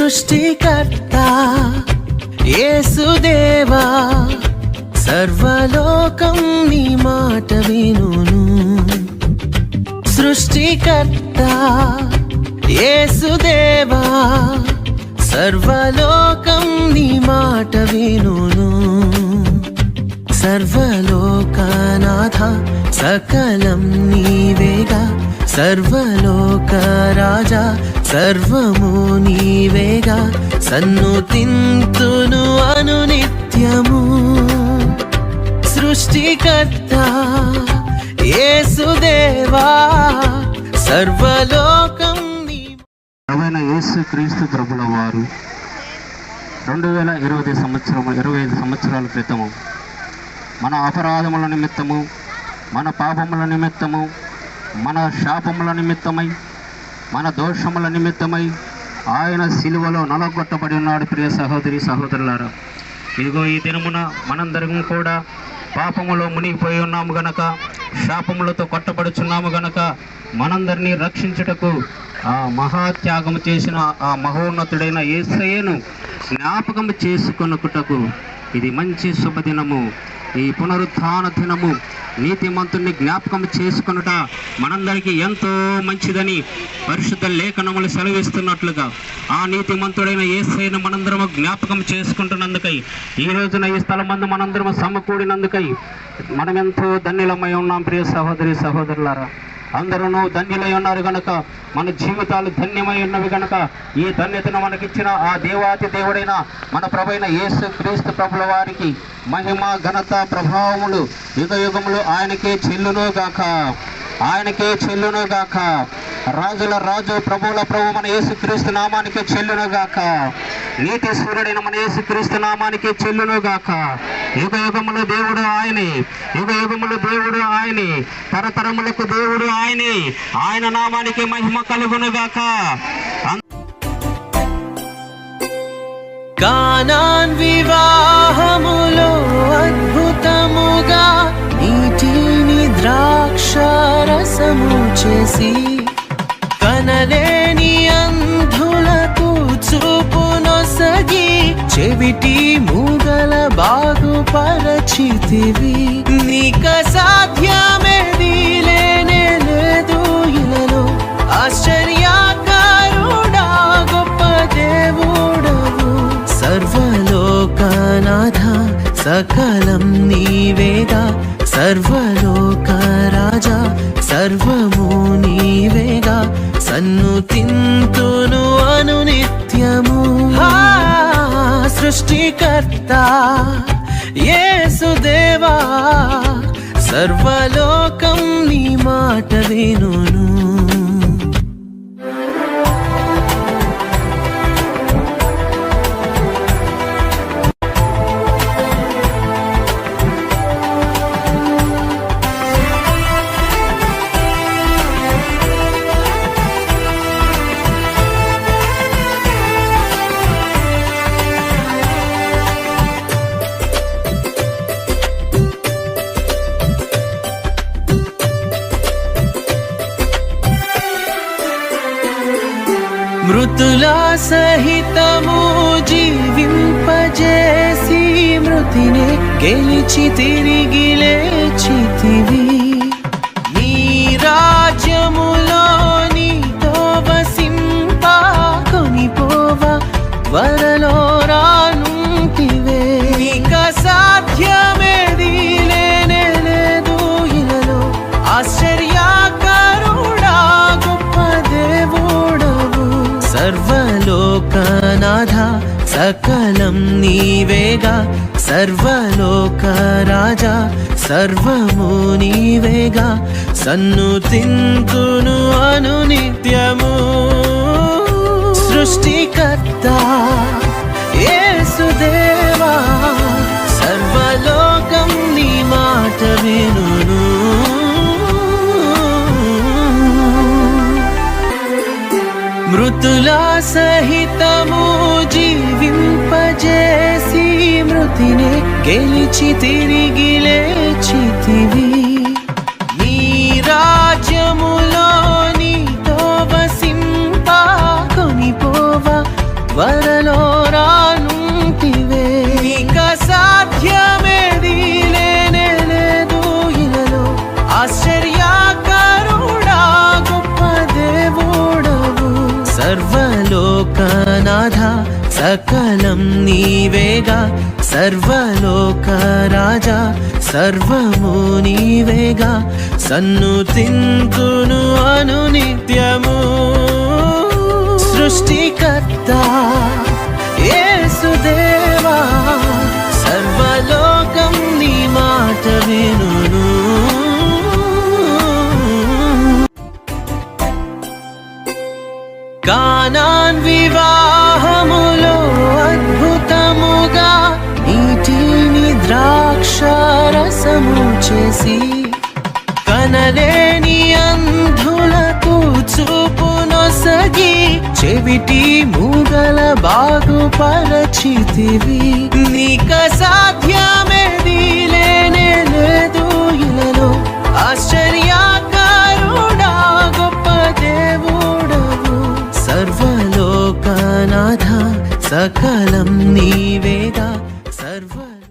సృష్టికర్త యేసుదేవా, సర్వలోకం నీ మాట వినును. సృష్టికర్త యేసుదేవా, సర్వలోకం నీ మాట వినును. సర్వలోకనాథ సకలం నీవేగా, సర్వలోక రాజా సర్వము నీవేగా. సన్నుతింతును అనునిత్యము సృష్టికర్త యేసుదేవా, సర్వలోకం నీ. యేసు క్రీస్తు ప్రభుల వారు 25 సంవత్సరాల క్రితము మన అపరాధముల నిమిత్తము, మన పాపముల నిమిత్తము, మన శాపముల నిమిత్తమై, మన దోషముల నిమిత్తమై ఆయన సిలువలో నలగొట్టబడి ఉన్నాడు. ప్రియ సహోదరి సహోదరులారా, ఇదిగో ఈ దినమున మనందరం కూడా పాపములో మునిగిపోయి ఉన్నాము గనక, శాపములతో కొట్టబడుచున్నాము గనక, మనందరినీ రక్షించుటకు ఆ మహాత్యాగము చేసిన ఆ మహోన్నతుడైన యేసయ్యను జ్ఞాపకం చేసుకొనుటకు ఇది మంచి శుభదినము. ఈ పునరుత్థాన దినము నీతిమంతుని జ్ఞాపకం చేసుకొనుట మనందరికీ ఎంతో మంచిదని పరిశుద్ధ లేఖనములు సెలవిస్తున్నట్లుగా ఆ నీతిమంతుడైన యేసయ్యను మనందరము జ్ఞాపకం చేసుకుంటున్నందుకై, ఈ రోజున ఈ స్థలమందు మనందరము సమకూడినందుకై మనం ఎంతో ధన్యులమై ఉన్నాం. ప్రియ సహోదరి సహోదరులారా, అందరూ ధన్యులై ఉన్నారు గనక, మన జీవితాలు ధన్యమై ఉన్నవి గనక, ఈ ధన్యతను మనకిచ్చిన ఆ దేవాతి దేవుడైన మన ప్రభువైన యేసు క్రీస్తు ప్రభుల వారికి మహిమ ఘనత ప్రభావములు యుగ యుగములు ఆయనకే చెల్లునుగాక, ఆయనకే చెల్లునుగాక. రాజుల రాజు ప్రభువుల ప్రభు మన యేసు క్రీస్తు నామానికి చెల్లునుగాక. నీతి సూర్యుడైన మన యేసు క్రీస్తు నామానికి చెల్లునుగాక. యుగ యుగములు దేవుడు ఆయనే, యుగ యుగములు దేవుడు ఆయనే, తరతరములకు దేవుడు ఆయనే. ఆయన నామానికి మహిమ కలుగునుగాక. కానాన్ వివాహములో అద్భుతముగా నీటిని ద్రాక్షారసము చేసి, కనలేని అంధులకు చూపునొసగి, చెవిటి మూగల బాగుపరచితివి. నీక సాధ్యమేది లేనే లేదు ఇలలో, ఆశ్చర్యకారుడా గొప్ప దేవుడవు. సర్వలోకనాథ సకలం నీవేగా, సర్వలోక రాజా సర్వము నీవేగా. సన్నుతింతును అనునిత్యము సృష్టికర్త యేసుదేవా, సర్వలోకం నీ మాట వినును. మృతుల సహితము జీవింపజేసి, మృతిని గెలిచి తిరిగి లేచితివి. నీ రాజ్యములో నీతో వసింప కొనిపోవ వరలో రానుంటివే. నీక సాధ్యమేది లేనే లేదు ఇలలో, ఆశ్చర్యకారుడా గొప్ప దేవుడవు. సర్వలోకనాథ సకలం నీవేగా, సర్వలోక రాజా సర్వము నీవేగా. సన్నుతింతును అనునిత్యము సృష్టికర్త యేసుదేవా, సర్వలోకం నీ మాట వినును. మృతుల సహితము జీవింపజేసి, మృతిని గెలిచి తిరిగి లేచితివి. నీ రాజ్యములో నీతో వసింప కొనిపోవ త్వరలో రానుంటివే. నీక సాధ్యమేది లేనే లేదు ఇలలో, ఆశ్చర్యకరుడా గొప్ప దేవుడవు. సర్వలోకనాథ సకలం నీవేగా, సర్వలోక రాజా సర్వము నీవేగా. సన్నుతింతును అనునిత్యము సృష్టికర్త యేసుదేవా. సర్వలోకం నీ మాట వినును. కానాన్ వివాహములో అద్భుతముగా నీటిని ద్రాక్షరసము చేసి, కనలేని అంధులకు చూపునొసగి, చెవిటి మూగల బాగుపరచితివి. నీక సాధ్యమే